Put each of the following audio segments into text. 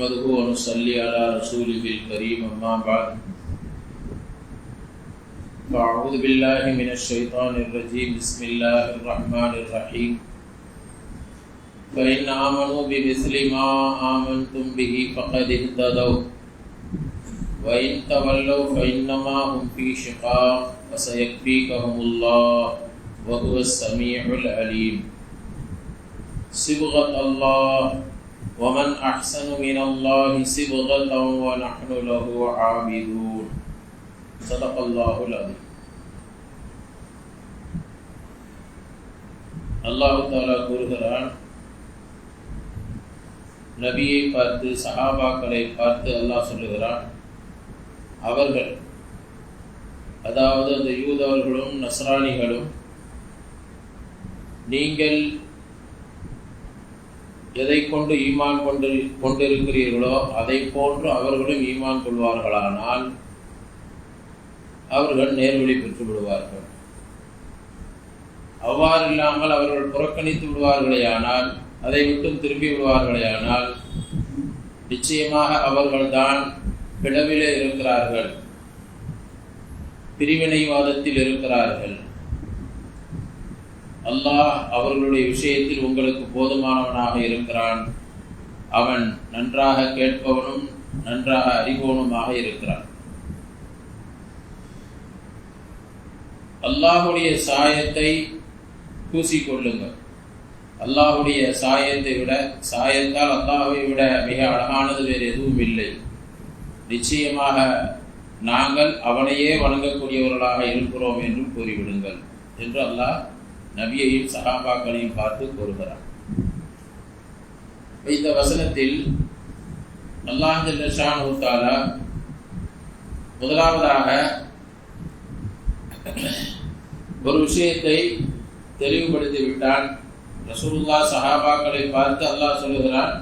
نحمده ونصلي على رسوله الكريم أما بعد فأعوذ بالله من الشيطان الرجيم بسم الله الرحمن الرحيم فإن آمنوا بمثل ما آمنتم به فقد اهتدوا وإن تولوا فإنما هم في شقاق فسيكفيكهم الله وهو السميع العليم صبغة الله ومن أحسن من الله صبغة ونحن له عابدون صدق الله العظيم. அல்லாஹ் தஆலா கூறுகிறான், நபியை பார்த்து சஹாபாக்களை பார்த்து அல்லாஹ் சொல்லுகிறான், அவர்கள் அதாவது அந்த யூதர்களும் நஸ்ரானிகளும் நீங்கள் எதை கொண்டு ஈமான் கொண்டிருக்கிறீர்களோ அதை போன்று அவர்களும் ஈமான் கொள்வார்களானால் அவர்கள் நேர்வழி பெற்று விடுவார்கள். அவ்வாறு இல்லாமல் அவர்கள் புறக்கணித்து விடுவார்களேயானால், அதை விட்டும் திரும்பி விடுவார்களேயானால் நிச்சயமாக அவர்கள்தான் பிளவிலே இருக்கிறார்கள், பிரிவினைவாதத்தில் இருக்கிறார்கள். அல்லாஹ் அவர்களுடைய விஷயத்தில் உங்களுக்கு போதுமானவனாக இருக்கிறான். அவன் நன்றாக கேட்பவனும் நன்றாக அறிபவனுமாக இருக்கிறான். அல்லாஹுடைய சாயத்தை பூசிக்கொள்ளுங்கள். அல்லாஹுடைய சாயத்தை விட, சாயத்தால் அல்லாஹை விட மிக அழகானது வேறு எதுவும் இல்லை. நிச்சயமாக நாங்கள் அவனையே வணங்கக்கூடியவர்களாக இருக்கிறோம் என்றும் கூறிவிடுங்கள் என்று அல்லாஹ் நபியையும் சஹாபாக்களையும் பார்த்து கூறுகிறார். இந்த வசனத்தில் அல்லாஹ் ஜல்ல ஷானஹு தஆலா முதலாவதாக ஒரு விஷயத்தை தெளிவுபடுத்தி விட்டான். ரசூலுல்லாஹ் சஹாபாக்களை பார்த்து அல்லாஹ் சொல்லுகிறான்,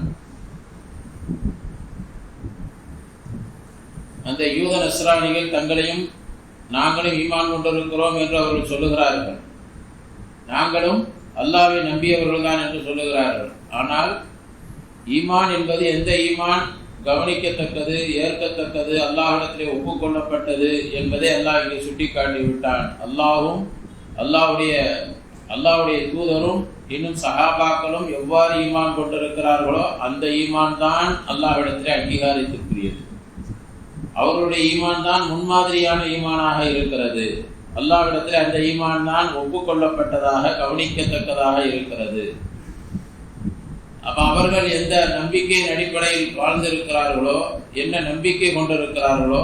அந்த யூத நஸ்ரானிகள் தங்களையும் நாங்களும் ஈமான் கொண்டிருக்கிறோம் என்று அவர்கள் சொல்லுகிறார்கள், நாங்களும் அல்லாஹ்வை நம்பியவர்கள் தான் என்று சொல்லுகிறார்கள். ஆனால் ஈமான் என்பது எந்த ஈமான் கவனிக்கத்தக்கது, ஏற்கத்தக்கது, அல்லாஹ்விடத்திலே ஒப்புக்கொள்ளப்பட்டது என்பதை அல்லாஹ் இங்கே சுட்டி காட்டி விட்டான். அல்லாஹும் அல்லாஹ்வுடைய தூதரும் இன்னும் சஹாபாக்களும் எவ்வாறு ஈமான் கொண்டிருக்கிறார்களோ அந்த ஈமான் தான் அல்லாஹ்விடத்திலே அங்கீகாரத்திற்குரியது. அவர்களுடைய ஈமான் தான் முன்மாதிரியான ஈமானாக இருக்கிறது. அல்லாஹ்விடத்தில் அந்த ஈமான் தான் ஒப்புக்கொள்ளப்பட்டதாக, கவனிக்கத்தக்கதாக இருக்கிறது. அப்ப அவர்கள் எந்த நம்பிக்கையின் அடிப்படையில் வாழ்ந்திருக்கிறார்களோ, என்ன நம்பிக்கை கொண்டிருக்கிறார்களோ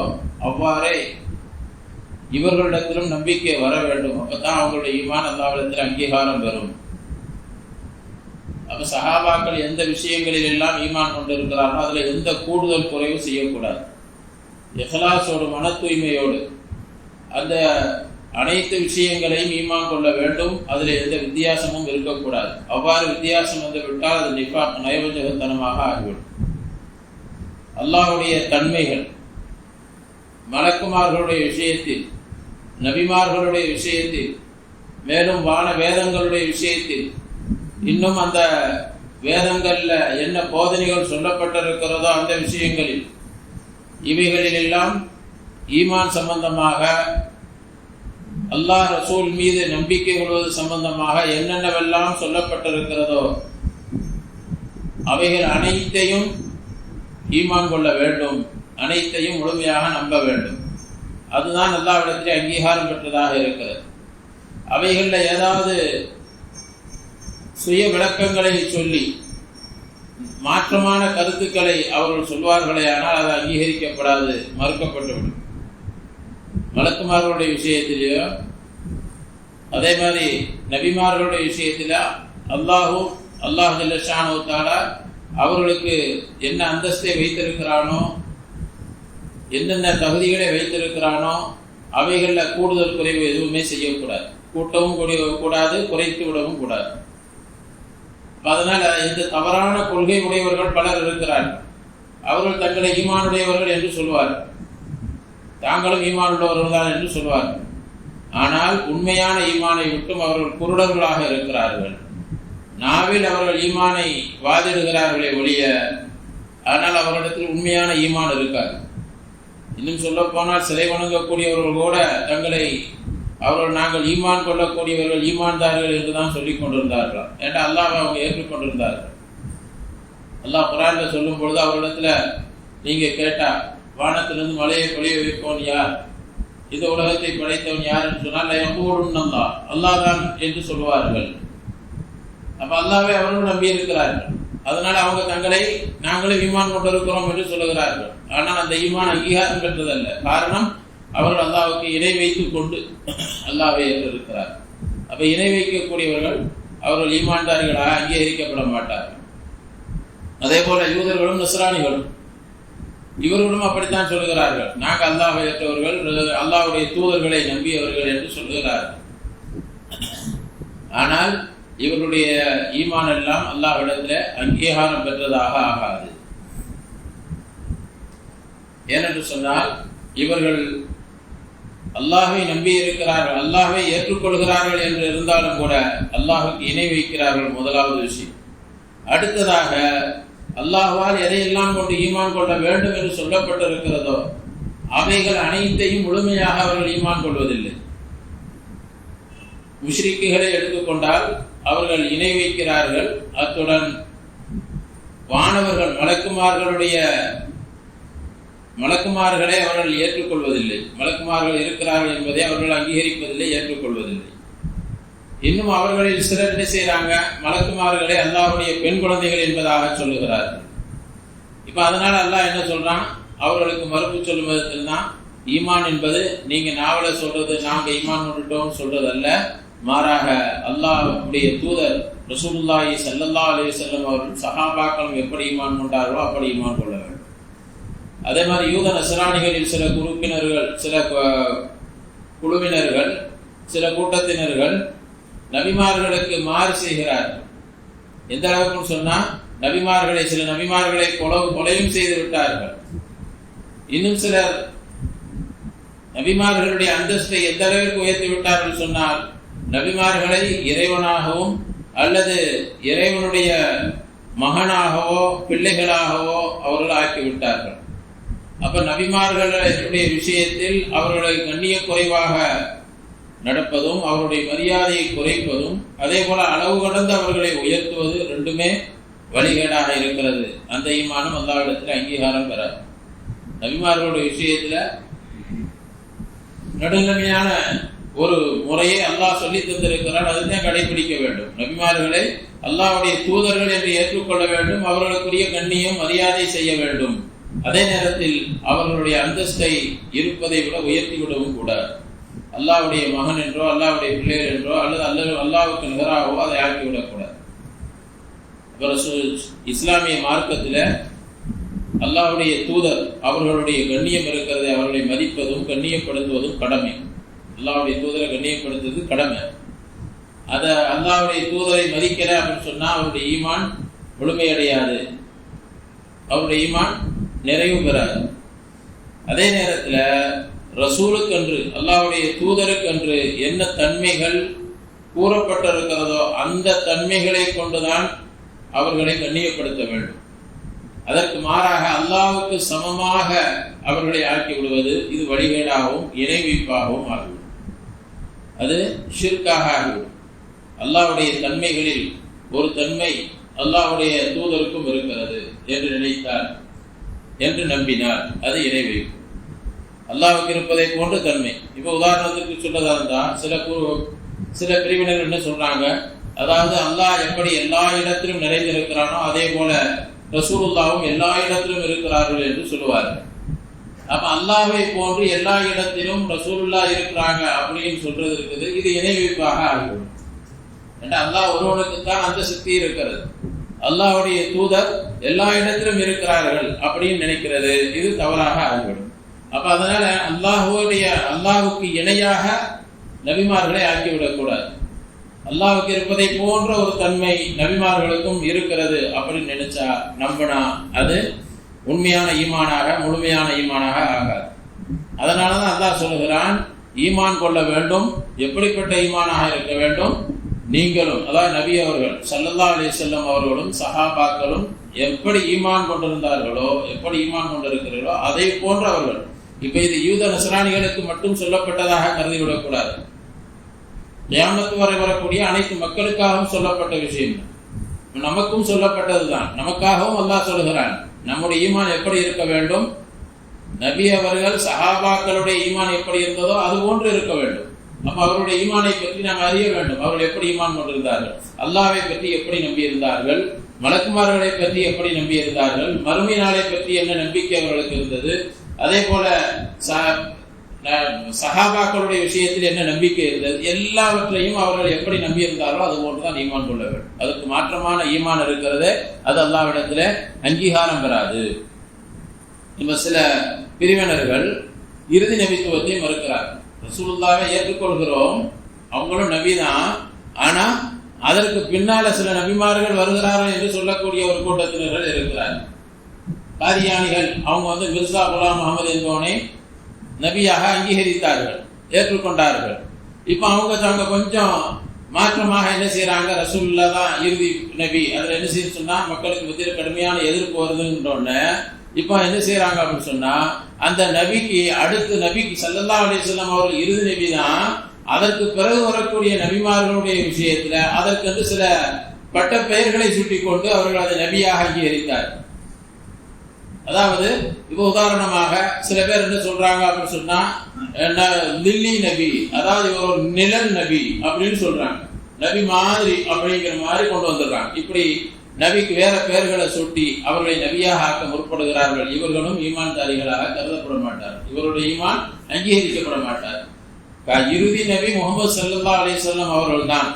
அவ்வாறே இவர்களிடத்திலும் நம்பிக்கை வர வேண்டும். அப்பதான் அவங்களுடைய ஈமான் அல்லாஹ்விடத்தில் அங்கீகாரம் பெறும். அப்ப சஹாபாக்கள் எந்த விஷயங்களில் எல்லாம் ஈமான் கொண்டிருக்கிறார்களோ அதுல எந்த கூடுதல் குறைவு செய்யக்கூடாது. இஹ்லாஸோடு, மன தூய்மையோடு அந்த அனைத்து விஷயங்களையும் ஈமான் கொள்ள வேண்டும். அதில் எந்த வித்தியாசமும் இருக்கக்கூடாது. அவ்வாறு வித்தியாசம் வந்து விட்டால் அது நிஃபாக், நயவஞ்சகத்தனமாக ஆகிவிடும். அல்லாஹ்வுடைய தன்மைகள், மலக்குமார்களுடைய விஷயத்தில், நபிமார்களுடைய விஷயத்தில், மேலும் வான வேதங்களுடைய விஷயத்தில், இன்னும் அந்த வேதங்கள்ல என்ன போதனைகள் சொல்லப்பட்டிருக்கிறதோ அந்த விஷயங்களில், இவைகளில் எல்லாம் ஈமான் சம்பந்தமாக, அல்லாஹ் ரசூல் மீது நம்பிக்கை கொள்வது சம்பந்தமாக என்னென்னவெல்லாம் சொல்லப்பட்டிருக்கிறதோ அவைகள் அனைத்தையும் ஈமான் கொள்ள வேண்டும், அனைத்தையும் முழுமையாக நம்ப வேண்டும். அதுதான் அல்லாஹ்விடத்திலே அங்கீகாரம் பெற்றதாக இருக்கிறது. அவைகளில் ஏதாவது சுய விளக்கங்களை சொல்லி மாற்றமான கருத்துக்களை அவர்கள் சொல்வார்களே ஆனால் அது அங்கீகரிக்கப்படாது, மறுக்கப்பட்டுவிடும். மலக்குமார்களுடைய விஷயத்திலேயோ அதே மாதிரி நபிமார்களுடைய விஷயத்தில அல்லாஹ் ஜல்ல ஷானஹு தஆலா அவர்களுக்கு என்ன அந்தஸ்தை வைத்திருக்கிறானோ, என்னென்ன தகுதிகளை வைத்திருக்கிறானோ அவைகளில் கூடுதல் குறைவு எதுவுமே செய்யக்கூடாது. கூட்டவும் கூடாது, குறைத்து விடவும் கூடாது. அதனால இந்த தவறான கொள்கை உடையவர்கள் பலர் இருக்கிறார்கள். அவர்கள் தங்களை ஈமானுடையவர்கள் என்று சொல்வார்கள், தாங்களும் ஈமான் உள்ளவர்கள் தான் என்று சொல்வார்கள். ஆனால் உண்மையான ஈமானை விட்டும் அவர்கள் குருடர்களாக இருக்கிறார்கள். நாவில் அவர்கள் ஈமானை வாதிடுகிறார்களே ஒழிய ஆனால் அவரிடத்தில் உண்மையான ஈமான் இருக்காது. இன்னும் சொல்ல போனால் சிலை வணங்கக்கூடியவர்கள் கூட தங்களை அவர்கள் நாங்கள் ஈமான் கொள்ளக்கூடியவர்கள், ஈமான்தார்கள் என்று தான் சொல்லிக் கொண்டிருந்தார்கள். ஏன்னா அல்லாஹ்வை அவங்க ஏற்றுக்கொண்டிருந்தார்கள். அல்லாஹ் குர்ஆன்ல சொல்லும் பொழுது அவரிடத்துல நீங்க கேட்டா வானத்திலிருந்து மழையை பொழிய வைப்பவன் யார், இந்த உலகத்தை படைத்தவன் யார் என்று சொன்னால் யகூலுன் அல்லாஹ் தான் என்று சொல்லுவார்கள். அப்ப அல்லாஹ்வை அவர்கள் நம்பி இருக்கிறார்கள். அதனால அவங்க தங்களை நாங்களே ஈமான் கொண்டிருக்கிறோம் என்று சொல்லுகிறார்கள். ஆனால் அந்த ஈமான் அங்கீகாரம் பெற்றதல்ல. காரணம், அவர்கள் அல்லாஹ்வுக்கு இணை வைத்துக் கொண்டு அல்லாஹ்வை ஏற்றிருக்கிறார். அப்ப இணை வைக்கக்கூடியவர்கள் அவர்கள் ஈமான்தாரிகளாக அங்கீகரிக்கப்பட மாட்டார்கள். அதே போல யூதர்களும் நஸ்ரானிகளும் இவர்களும் அப்படித்தான் சொல்லுகிறார்கள். நாங்கள் அல்லாஹ்வை ஏற்றவர்கள், அல்லாஹ்வுடைய தூதர்களை நம்பியவர்கள் என்று சொல்லுகிறார்கள். ஆனால் இவர்களுடைய ஈமான் எல்லாம் அல்லாஹ்விடத்தில் அங்கீகாரம் பெற்றதாக ஆகாது. ஏனென்று சொன்னால் இவர்கள் அல்லாஹ்வை நம்பி இருக்கிறார்கள், அல்லாஹ்வை ஏற்றுக்கொள்கிறார்கள் என்று இருந்தாலும் கூட அல்லாஹ்வுக்கு இணை வைக்கிறார்கள். முதலாவது விஷயம். அடுத்ததாக அல்லாஹ்வால் எதையெல்லாம் கொண்டு ஈமான் கொள்ள வேண்டும் என்று சொல்லப்பட்டிருக்கிறதோ அவைகள் அனைத்தையும் முழுமையாக அவர்கள் ஈமான் கொள்வதில்லை. முஷ்ரிக்குகளை எடுத்துக்கொண்டால் அவர்கள் இணை வைக்கிறார்கள். அத்துடன் வானவர்கள் மலக்குமார்களை அவர்கள் ஏற்றுக்கொள்வதில்லை. மலக்குமார்கள் இருக்கிறார்கள் என்பதை அவர்கள் அங்கீகரிப்பதில்லை, ஏற்றுக்கொள்வதில்லை. இன்னும் அவர்களில் சிலர் என்ன செய்யறாங்க, மலக்குமார்களை அல்லாஹ்வுடைய பெண் குழந்தைகள் என்பதாக சொல்லுகிறார்கள். இப்ப அதனால அல்லாஹ் என்ன சொல்றான், அவர்களுக்கு மறுப்பு சொல்லும் விதத்தில் தான் ஈமான் என்பது நீங்க நாவல சொல்றது நாங்க ஈமான் கொண்டுட்டோம் சொல்றது அல்ல. மாறாக அல்லாஹ்வுடைய தூதர் ரசூலுல்லாஹி ஸல்லல்லாஹு அலைஹி வஸல்லம் அவர்கள் சஹாபாக்களும் எப்படி ஈமான் கொண்டார்களோ அப்படி ஈமான் கொள்ள வேண்டும். அதே மாதிரி யூத நஸ்ரானிகளில் சில குழுவினர்கள் சில கூட்டத்தினர்கள் நபிமார்களுக்கு மாறு செய்கிறார்கள். எந்த அளவுக்கு சொன்னா சில நபிமார்களை கொலையும் செய்து விட்டார்கள். இன்னும் சிலர் நபிமார்களுடைய அந்தஸ்தை எந்த அளவிற்கு உயர்த்தி விட்டார்கள் சொன்னால் நபிமார்களை இறைவனாகவும் அல்லது இறைவனுடைய மகனாகவோ பிள்ளைகளாகவோ அவர்கள் ஆக்கிவிட்டார்கள். அப்ப நபிமார்களுடைய விஷயத்தில் அவர்களை கண்ணிய குறைவாக நடப்பதும் அவருடைய மரியாதையை குறைப்பதும் அதே போல அளவு கடந்து அவர்களை உயர்த்துவது ரெண்டுமே வழிகேடாக இருக்கிறது. அந்த ஈமானும் அல்லாஹ்விடத்தில் அங்கீகாரம் பெறாது. நபிமார்களுடைய விஷயத்துல நடுநிலைமையான ஒரு முறையை அல்லாஹ் சொல்லி தந்திருக்கிறார். அதுதான் கடைபிடிக்க வேண்டும். நபிமார்களை அல்லாஹ்வுடைய தூதர்கள் என்று ஏற்றுக்கொள்ள வேண்டும். அவர்களுக்குரிய கண்ணியம் மரியாதை செய்ய வேண்டும். அதே நேரத்தில் அவர்களுடைய அந்தஸ்தை இருப்பதை விட உயர்த்தி விடவும் கூடாது. அல்லாஹ்வுடைய மகன் என்றோ அல்லாஹ்வுடைய பிள்ளைகள் என்றோ அல்லது அல்லாஹ்வுக்கு நிகராகவோ அதை ஆக்கிவிடக்கூடாது. இஸ்லாமிய மார்க்கத்தில் அல்லாஹ்வுடைய தூதர் அவர்களுடைய கண்ணியம் இருக்கிறதை அவர்களை மதிப்பதும் கண்ணியப்படுத்துவதும் கடமை. அல்லாஹ்வுடைய தூதரை கண்ணியப்படுத்துவது கடமை. அதை அல்லாஹ்வுடைய தூதரை மதிக்கல அப்படின்னு சொன்னா அவருடைய ஈமான் முழுமையடையாது, அவருடைய ஈமான் நிறைவு பெறாது. அதே நேரத்தில் ரசூலுக்கென்று அல்லாஹ்வுடைய தூதருக்கென்று என்ன தன்மைகள் கூறப்பட்டிருக்கிறதோ அந்த தன்மைகளை கொண்டுதான் அவர்களை கண்ணியப்படுத்த வேண்டும். அதற்கு மாறாக அல்லாஹ்வுக்கு சமமாக அவர்களை ஆக்கி விடுவது இது வழிகேடாகவும் இணை வைப்பாகவும் ஆகிவிடும். அது ஷிர்காக ஆகிவிடும். அல்லாஹ்வுடைய தன்மைகளில் ஒரு தன்மை அல்லாஹ்வுடைய தூதருக்கும் இருக்கிறது என்று நினைத்தார், என்று நம்பினார், அது இணை வைப்பு. அல்லாஹ்வுக்கு இருப்பதை போன்ற தன்மை. இப்போ உதாரணத்துக்கு சொல்லதா இருந்தால் சில பிரிவினர்கள் என்ன சொல்றாங்க, அதாவது அல்லாஹ் எப்படி எல்லா இடத்திலும் நிறைந்திருக்கிறானோ அதே போல ரசூலுல்லாவும் எல்லா இடத்திலும் இருக்கிறார்கள் என்று சொல்லுவார்கள். அப்ப அல்லாஹ்வை போன்று எல்லா இடத்திலும் ரசூலுல்லா இருக்கிறாங்க அப்படின்னு சொல்றது இருக்குது. இது இணை வைப்பாக ஆகிவிடும். ஏன்னா அல்லாஹ் ஒருவனுக்குத்தான் அந்த சக்தி இருக்கிறது. அல்லாஹ்வுடைய தூதர் எல்லா இடத்திலும் இருக்கிறார்கள் அப்படின்னு நினைக்கிறது இது தவறாக ஆகிவிடும். அப்ப அதனால அல்லாஹ்வுக்கு இணையாக நபிமார்களை ஆக்கிவிடக்கூடாது. அல்லாஹ்வுக்கு இருப்பதை போன்ற ஒரு தன்மை நபிமார்களுக்கும் இருக்கிறது அப்படின்னு நினைச்சா நம்பினா அது உண்மையான ஈமானாக முழுமையான ஈமானாக ஆகாது. அதனாலதான் அல்லாஹ் சொல்லுகிறான் ஈமான் கொள்ள வேண்டும். எப்படிப்பட்ட ஈமானாக இருக்க வேண்டும்? நீங்களும், அதாவது நபி அவர்கள் ஸல்லல்லாஹு அலைஹி வஸல்லம் அவர்களும் சஹாபாக்களும் எப்படி ஈமான் கொண்டிருந்தார்களோ, எப்படி ஈமான் கொண்டிருக்கிறீர்களோ அதை போன்ற அவர்கள். இப்ப இது யூத நஸ்ரானிகளுக்கு மட்டும் சொல்லப்பட்டதாக கருதிவிடக்கூடாது. கியாமத் வரை வரக்கூடிய அனைத்து மக்களுக்காகவும் சொல்லப்பட்ட விஷயம், நமக்கும் சொல்லப்பட்டதுதான். நமக்காகவும் அல்லாஹ் சொல்கிறான், நம்முடைய ஈமான் எப்படி இருக்க வேண்டும், நபி அவர்கள் சஹாபாக்களுடைய ஈமான் எப்படி இருந்ததோ அது போன்று இருக்க வேண்டும். அப்ப அவருடைய ஈமானை பற்றி நாம் அறிய வேண்டும். அவர்கள் எப்படி ஈமான் கொண்டிருந்தார்கள், அல்லாஹ்வை பற்றி எப்படி நம்பியிருந்தார்கள், மலக்குமார்களை பற்றி எப்படி நம்பியிருந்தார்கள், மறுமை நாளை பற்றி என்ன நம்பிக்கை அவர்களுக்கு இருந்தது, அதே போல சஹாபாக்களுடைய விஷயத்தில் என்ன நம்பிக்கை இருந்தது, எல்லாவற்றையும் அவர்கள் எப்படி நம்பியிருந்தார்களோ அது போன்றுதான் ஈமான் கொள்ள வேண்டும். அதுக்கு மாற்றமான ஈமான் இருக்கிறது, அது அல்லாஹ்விடத்துல அங்கீகாரம் பெறாது. நம்ம சில பிரிவினர்கள் இறுதி நபித்துவத்தை மறுக்கிறார்கள். ரசூலுல்லாஹ்வை ஏற்றுக்கொள்கிறோம், அவங்களும் நபிதான், ஆனா அதற்கு பின்னால சில நபிமார்கள் வருகிறார்கள் என்று சொல்லக்கூடிய ஒரு கூட்டத்தினர்கள் இருக்கிறார்கள். காதியானிகள் அவங்க மிர்சா குலாம் முகமது என்பவனை நபியாக அங்கீகரித்தார்கள், ஏற்றுக்கொண்டார்கள். இப்ப அவங்க கொஞ்சம் மாற்றமாக என்ன செய்யறாங்க, ரசூலுல்லாஹ் தான் இறுதி நபி, அதுல என்ன செய்ய சொன்னா மக்களுக்கு மத்தியில் கடுமையான எதிர்ப்பு வருதுன்றோன்னு இப்ப என்ன செய்யறாங்க அப்படின்னு சொன்னா, அந்த நபிக்கு அடுத்து நபிக்கு ஸல்லல்லாஹு அலைஹி வஸல்லம் அவர்கள் இறுதி நபி தான், அதற்கு பிறகு வரக்கூடிய நபிமார்களுடைய விஷயத்துல அதற்கு சில பட்ட பெயர்களை சுட்டிக் கொண்டு அவர்கள் அதை நபியாக அங்கீகரித்தார். அதாவது இப்ப உதாரணமாக சில பேர் என்ன சொல்றாங்க அப்படின்னு சொன்னா, லில்லி நபி, அதாவது ஒரு நிழல் நபி அப்படின்னு சொல்றாங்க, நபி மாதிரி அப்படிங்கிற மாதிரி கொண்டு வந்துடுறாங்க. இப்படி நபிக்கு வேற பெயர்களை சுட்டி அவர்களை நபியாக ஆக்க முற்படுகிறார்கள். இவர்களும் ஈமான்தாரிகளாக கருதப்பட மாட்டார், இவருடைய ஈமான் அங்கீகரிக்கப்பட மாட்டார். இறுதி நபி முகமது ஸல்லல்லாஹு அலைஹி வஸல்லம் அவர்கள் தான்.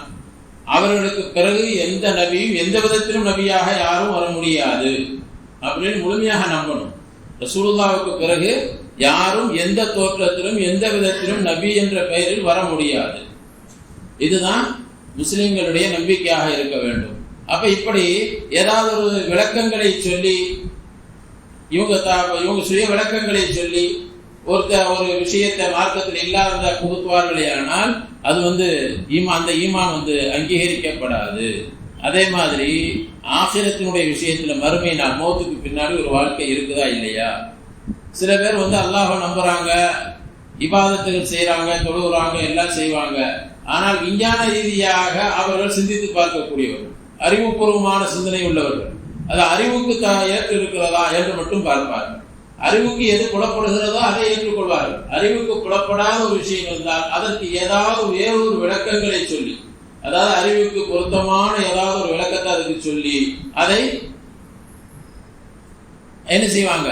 அவர்களுக்கு பிறகு எந்த நபியும் எந்த விதத்திலும் நபியாக யாரும் வர முடியாது அப்படின்னு முழுமையாக நம்பணும். ரசூலுல்லாஹ்வுக்கு பிறகு யாரும் எந்த தோற்றத்திலும் எந்த விதத்திலும் நபி என்ற பெயரில் வர முடியாது. இதுதான் முஸ்லிம்களுடைய நம்பிக்கையாக இருக்க வேண்டும். அப்ப இப்படி ஏதாவது ஒரு விளக்கங்களை சொல்லி இவங்க சுய விளக்கங்களை சொல்லி ஒரு விஷயத்தை மார்க்கத்தில் இல்லாத புகுத்துவார்களே, ஆனால் அது அந்த ஈமான் அங்கீகரிக்கப்படாது. அதே மாதிரி ஆகிரத்தினுடைய விஷயத்துல மறுமை நாள், மௌத்துக்கு பின்னாடி ஒரு வாழ்க்கை இருக்குதா இல்லையா? சில பேர் அல்லாஹ்வை நம்புறாங்க, இபாதத்துகள் செய்யறாங்க, தொழுகிறாங்க, எல்லாம் செய்வாங்க. ஆனால் விஞ்ஞான ரீதியாக அவர்கள் சிந்தித்து பார்க்கக்கூடியவர்கள், அறிவுபூர்வமான சிந்தனை உள்ளவர்கள். அது அறிவுக்கு ஏற்று இருக்கிறதா என்று மட்டும் பார்ப்பார்கள். அறிவுக்கு எது புலப்படுகிறதோ அதை ஏற்றுக்கொள்வார்கள். அறிவுக்கு புலப்படாத ஒரு விஷயம் இருந்தால் அதற்கு ஏதாவது வேறொரு விளக்கங்களை சொல்லி, அதாவது அறிவுக்கு பொருத்தமான ஏதாவது ஒரு விளக்கத்தை அதுக்கு சொல்லி அதை என்ன செய்வாங்க,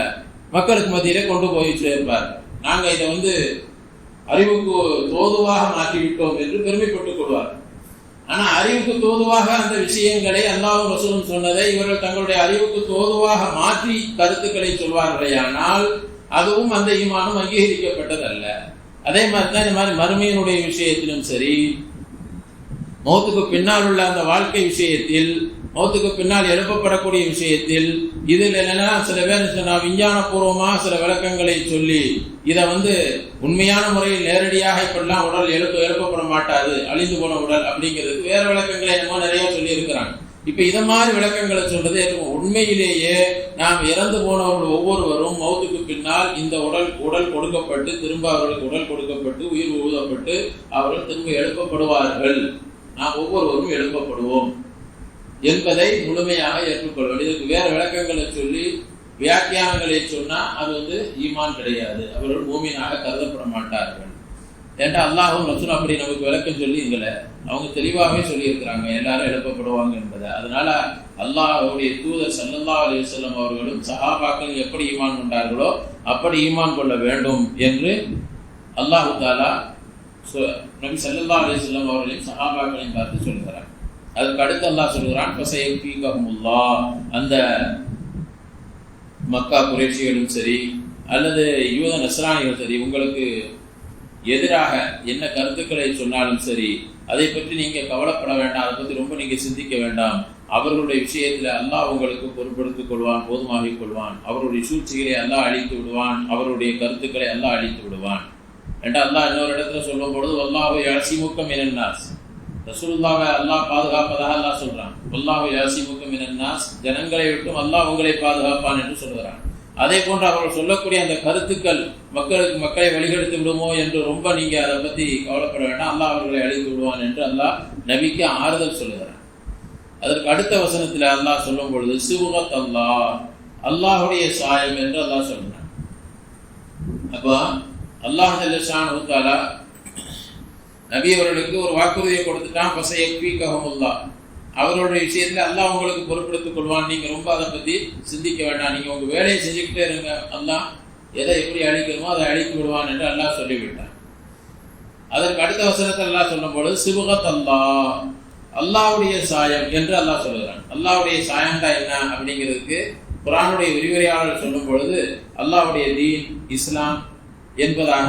மக்களுக்கு மத்தியிலே கொண்டு போய் சேர்ப்பார். நாங்க இதை அறிவுக்கு தோதுவாக மாற்றிவிட்டோம் என்று பெருமைப்பட்டுக் கொள்வார். ஆனா அறிவுக்கு தோதுவாக அந்த விஷயங்களை அல்லாஹ்வும் ரசூலும் சொன்னதை இவர்கள் தங்களுடைய அறிவுக்கு தோதுவாக மாற்றி கருத்துக்களை சொல்வார்களே, ஆனால் அதுவும் அந்த ஈமானும் அங்கீகரிக்கப்பட்டதல்ல. அதே மாதிரி தான் இந்த மாதிரி மறுமையினுடைய விஷயத்திலும் சரி, மௌத்துக்கு பின்னால் உள்ள அந்த வாழ்க்கை விஷயத்தில், மௌத்துக்கு பின்னால் எழுப்பப்படக்கூடிய விஷயத்தில், இதில் என்னன்னா சில பேர் விஞ்ஞான பூர்வமாக சில விளக்கங்களை சொல்லி இதை உண்மையான முறையில் நேரடியாக இப்படிலாம் உடல் எழுப்பப்பட மாட்டாது, அழிந்து போன உடல் அப்படிங்கிறதுக்கு வேற விளக்கங்களை என்னமோ நிறைய சொல்லி இருக்கிறாங்க. இப்ப இதை மாதிரி விளக்கங்களை சொல்றது உண்மையிலேயே நாம் இறந்து போனவர்கள் ஒவ்வொருவரும் மௌத்துக்கு பின்னால் இந்த உடல் கொடுக்கப்பட்டு, திரும்ப அவர்களுக்கு உடல் கொடுக்கப்பட்டு, உயிர் ஊதப்பட்டு அவர்கள் திரும்ப எழுப்பப்படுவார்கள், நாம் ஒவ்வொருவரும் எழுப்பப்படுவோம் என்பதை முழுமையாக ஏற்றுக்கொள்வது. இதுக்கு வேற விளக்கங்களை சொல்லி வியாக்கியானங்களை சொன்னா அது ஈமான் கிடையாது, அவர்கள் மூமினாக கருதப்பட மாட்டார்கள். ஏன்டா அல்லாஹ்வும் ரசூலும் அப்படி நமக்கு விளக்கம் சொல்லி அவங்க தெளிவாகவே சொல்லி இருக்கிறாங்க, எல்லாரும் எழுப்பப்படுவாங்க என்பதை. அதனால அல்லாஹ்வுடைய தூதர் ஸல்லல்லாஹு அலைஹி வஸல்லம் அவர்களும் சஹாபாக்கள் எப்படி ஈமான் கொண்டார்களோ அப்படி ஈமான் கொள்ள வேண்டும் என்று அல்லாஹ் தஆலா நபி ஸல்லல்லாஹு அலைஹி வஸல்லம் அவர்களையும் சஹாபாக்களையும் பார்த்து சொல்கிறார். அதுக்கு அடுத்து அல்லாஹ் சொல்கிறான், ஃபஸயஃபீகஹுமுல்லாஹ், அந்த மக்கா குறைஷிகளும் சரி அல்லது யூத நஸ்ரானிகள் சரி, உங்களுக்கு எதிராக என்ன கருத்துக்களை சொன்னாலும் சரி அதை பற்றி நீங்க கவலைப்பட வேண்டாம், அதை பற்றி ரொம்ப நீங்க சிந்திக்க வேண்டாம். அவர்களுடைய விஷயத்துல அல்லாஹ் உங்களுக்கு பொறுப்படுத்திக் கொள்வான், போதுமாகிக் கொள்வான். அவருடைய சூழ்ச்சிகளை அல்லாஹ் அழித்து விடுவான், அவருடைய கருத்துக்களை அல்லாஹ் அழித்து விடுவான் என்று அல்லாஹ் இன்னொரு இடத்துல சொல்லும் பொழுது, அல்லாஹ் யஸிமுக மினன் நாஸ், ரசூலுல்லாஹை அல்லாஹ் பாதுகாப்பதாக அல்லாஹ் சொல்றான். வல்லாஹு யாசிமுக்கும் மினன் நாஸ், ஜனங்களை விட்டும் அல்லாஹ் உங்களை பாதுகாப்பான் என்று சொல்கிறான். அதே போன்று அவர்கள் சொல்லக்கூடிய அந்த கருத்துக்கள் மக்களை வழிகெடுத்து விடுமோ என்று ரொம்ப நீங்க அதை பத்தி கவலைப்பட வேண்டாம், அல்லாஹ் அவர்களை அழித்து விடுவான் என்று அல்லாஹ் நபிக்கு ஆறுதல் சொல்லுகிறான். அதற்கு அடுத்த வசனத்தில் அல்லாஹ் சொல்லும் பொழுது சிவுகத் அல்லாஹ், அல்லாஹுடைய சாயம் என்று அல்லாஹ் சொல்றான். அப்போ அல்லாஹ் ஜல்ல ஷானஹு தஆலா நபி அவர்களுக்கு ஒரு வாக்குறுதியை கொடுத்துட்டான். ஃபஸயக்ஃபீகஹுமுல்லாஹ், அவருடைய விஷயத்துல அல்லாஹ் உங்களுக்கு பொறுப்பெடுத்துக் கொள்வான், நீங்க ரொம்ப அதை பத்தி சிந்திக்க வேண்டாம், நீங்க உங்க வேலையை செஞ்சுக்கிட்டே இருங்க, அல்லாஹ் எதை எப்படி அழிக்கணுமோ அதை அழித்து விடுவான் என்று அல்லாஹ் சொல்லிவிட்டான். அதற்கு அடுத்த வசனத்தில் அல்லாஹ் சொல்லும் பொழுது சிவுகத் அல்லாஹ், அல்லாஹ்வுடைய சாயம் என்று அல்லாஹ் சொல்லுகிறான். அல்லாஹ்வுடைய சாயம்டா என்ன அப்படிங்கிறதுக்கு குர்ஆனுடைய விரிவுரையாளர் சொல்லும் பொழுது அல்லாஹ்வுடைய தீன் இஸ்லாம் என்பதாக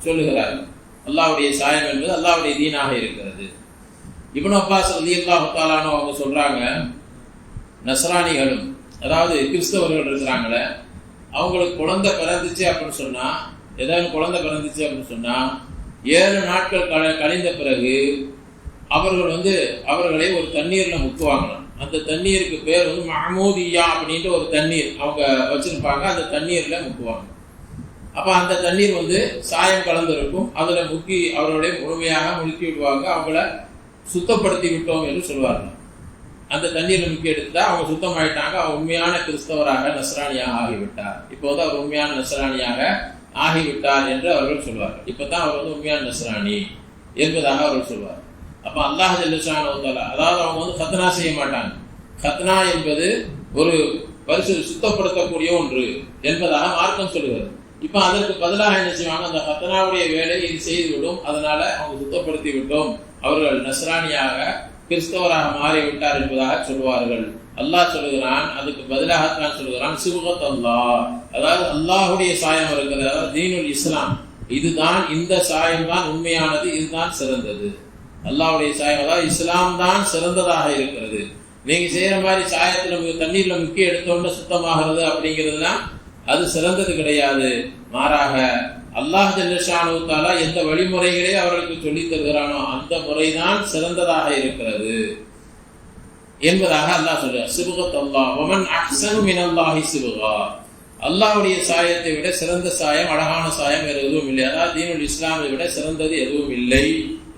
சொல்லுகிறார். அல்லாஹ்வுடைய சாயம் என்பது அல்லாஹ்வுடைய தீனாக இருக்கிறது. இப்னு அப்பாஸ் ரலியல்லாஹு தஆலா அன்ஹு அவங்க சொல்றாங்க, நஸ்ரானிகளும் அதாவது கிறிஸ்தவர்கள் இருக்கிறாங்களே, அவங்களுக்கு குழந்தை பிறந்துச்சு அப்படின்னு சொன்னா, ஏதாவது குழந்தை பிறந்துச்சு அப்படின்னு சொன்னா 7 நாட்கள் கழிந்த பிறகு அவர்கள் அவர்களை ஒரு தண்ணீர்ல முக்குவாங்களாம். அந்த தண்ணீருக்கு பேர் மஹமூதியா அப்படின்ற ஒரு தண்ணீர் அவங்க வச்சிருப்பாங்க. அந்த தண்ணீர்ல முக்குவாங்க. அப்ப அந்த தண்ணீர் சாயம் கலந்திருக்கும். அதுல முக்கி அவர்களை முழுமையாக முழுக்கி விடுவாங்க. அவங்கள சுத்தப்படுத்தி விட்டோம் என்று சொல்வார்கள். அந்த தண்ணீரை முக்கி எடுத்துட்டா அவங்க சுத்தமாயிட்டாங்க, அவங்க உண்மையான கிறிஸ்தவராக நஸ்ரானியாக ஆகிவிட்டார். இப்போது அவர் உண்மையான நஸ்ரானியாக ஆகிவிட்டார் என்று அவர்கள் சொல்வார்கள். இப்பதான் அவர் உண்மையான நஸ்ரானி என்பதாக அவர்கள் சொல்வார். அப்ப அல்லாஹ் ஜல்ல ஷானஹு தஆலா, அதாவது அவங்க கத்னா செய்ய மாட்டாங்க. கத்னா என்பது ஒரு சுத்தப்படுத்தக்கூடிய ஒன்று என்பதாக மார்க்கம் சொல்லுகிறது. இப்ப அதற்கு பதிலாக என்ன செய்வாங்க, அந்த கத்னாவுடைய வேலை இது செய்துவிடும், அதனால அவங்க சுத்தப்படுத்தி விட்டோம், அவர்கள் நஸ்ரானியாக கிறிஸ்தவராக மாறிவிட்டார் என்பதாக சொல்வார்கள். அல்லாஹ் சொல்லுகிறான், அதுக்கு பதிலாகத்தான் சொல்லுகிறான் சிவுகத் அல்லாஹ், அதாவது அல்லாஹுடைய சாயம் இருக்கிறது, அதாவது தீனுல் இஸ்லாம், இதுதான், இந்த சாயம் தான் உண்மையானது, இதுதான் சிறந்தது. அல்லாஹ்வுடைய சாயம் அதாவது இஸ்லாம் தான் சிறந்ததாக இருக்கிறது. நீங்க செய்யற மாதிரி சாயத்துல தண்ணீர்ல முக்கிய எடுத்தோன்னு சுத்தமாகிறது அப்படிங்கிறதுலாம் அது சிறந்தது கிடையாது. மாறாக அல்லாஹ் ஜல்ல ஷானஹு தஆலா எந்த வழிமுறைகளை அவர்களுக்கு சொல்லித் தருகிறானோ அந்த முறைதான் சிறந்ததாக இருக்கிறது என்பதாக அல்லாஹ் சொல்றார். சிபுகத் அல்லாஹ் வமன் அஹ்ஸனு மினல்லாஹி சிபுகா, அல்லாஹ்வுடைய சாயத்தை விட சிறந்த சாயம், அழகான சாயம் வேறு எதுவும் இல்லை, அதாவது தீனுல் இஸ்லாமை விட சிறந்தது எதுவும் இல்லை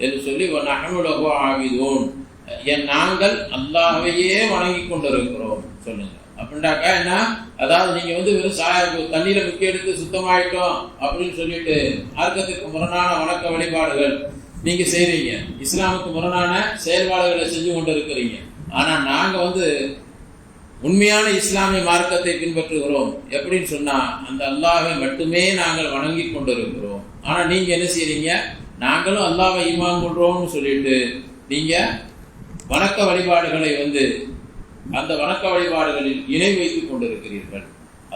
என்று சொல்லி வநஹ்னு லஹு ஆபிதூன், நாங்கள் அல்லாஹ்வையே வணங்கி கொண்டிருக்கிறோம் சொல்லுங்க. அப்படின்னாக்கா என்ன, அதாவது நீங்க வெறும் தண்ணீரை முக்கிய எடுத்து சுத்தமாயிட்டோம் அப்படின்னு சொல்லிட்டு மார்க்கத்துக்கு முரணான வணக்க வழிபாடுகள் நீங்க செய்றீங்க, இஸ்லாமுக்கு முரணான செயல்பாடுகளை செஞ்சு கொண்டு இருக்கிறீங்க. ஆனா நாங்க உண்மையான இஸ்லாமிய மார்க்கத்தை பின்பற்றுகிறோம் எப்படின்னு சொன்னா அந்த அல்லாஹ்வை மட்டுமே நாங்கள் வணங்கி கொண்டிருக்கிறோம். ஆனா நீங்க என்ன செய்றீங்க, நாங்களும் அல்லாஹ்வை ஈமான் கொள்றோம்னு சொல்லிட்டு நீங்க வணக்க வழிபாடுகளை அந்த வணக்க வழிபாடுகளில் இணை வைத்துக் கொண்டிருக்கிறீர்கள்.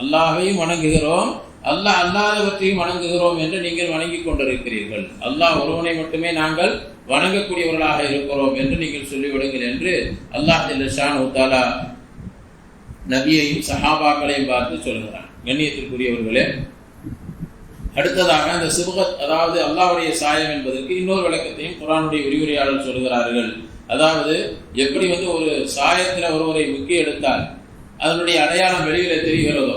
அல்லாஹ்வையும் வணங்குகிறோம், அல்லாஹ் அல்லாதவற்றையும் வணங்குகிறோம் என்று நீங்கள் வணங்கி கொண்டிருக்கிறீர்கள். அல்லாஹ் ஒருவனை மட்டுமே நாங்கள் வணங்கக்கூடியவர்களாக இருக்கிறோம் என்று நீங்கள் சொல்லிவிடுங்கள் என்று அல்லாஹ் ஜல்ல ஷானஹு தஆலா நபியையும் சஹாபாக்களையும் பார்த்து சொல்கிறான். கண்ணியத்திற்குரியவர்களே, அடுத்ததாக அந்த சிபுகத் அதாவது அல்லாஹ்வுடைய சாயம் என்பதற்கு இன்னொரு விளக்கத்தையும் குர்ஆனுடைய விரிவுரையாளர் சொல்கிறார்கள். அதாவது எப்படி ஒரு சாயத்துல ஒருவரை முக்கி எடுத்தால் அதனுடைய அடையாளம் வெளியில தெரிகிறதோ,